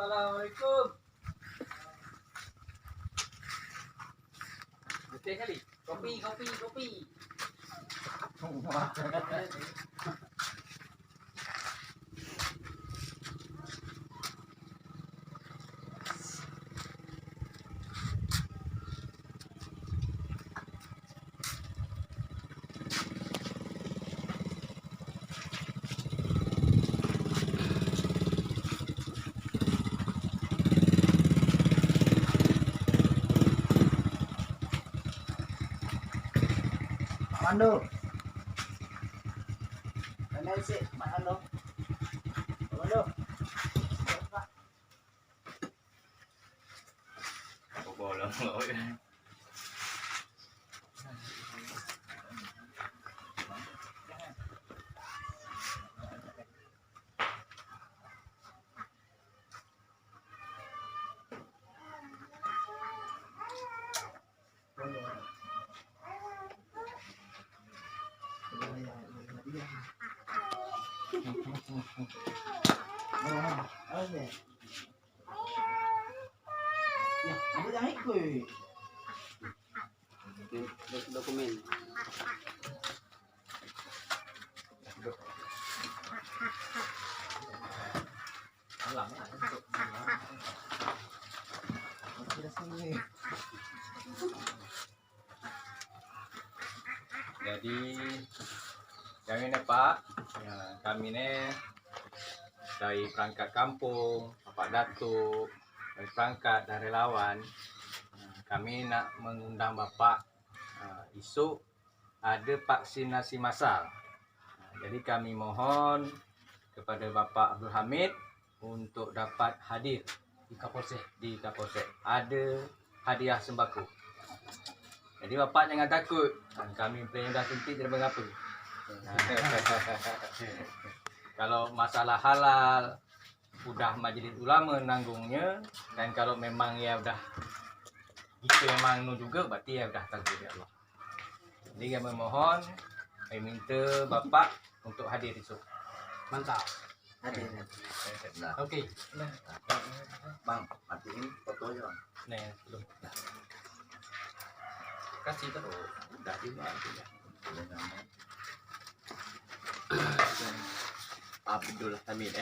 Assalamualaikum. Betul kali. Kopi. Mando. Mana sih Mando? Mando. Bolong. Ya, ada yang ikut. Dokumen. Jadi yang ini Pak, ya, kami ini dari perangkat kampung, Bapak Datuk, dari perangkat dari relawan, kami nak mengundang Bapak isu ada vaksinasi massal. Jadi kami mohon kepada Bapak Abdul Hamid untuk dapat hadir di Kapolsek. Ada hadiah sembako. Jadi Bapak jangan takut. Kami plan dah suntik tidak mengapa. Kalau masalah halal udah majlis ulama nanggungnya, dan kalau memang ya udah kita memang nu juga berarti ya udah takdir ya Allah. Jadi kami mohon, kami minta Bapak untuk hadir esok. Mantap. Hadir. Okey. Bang, matiin fotonya, Bang. Nih, belum. Kasih terus. Udah dibantu ya. Udah nama. Abdul Hamid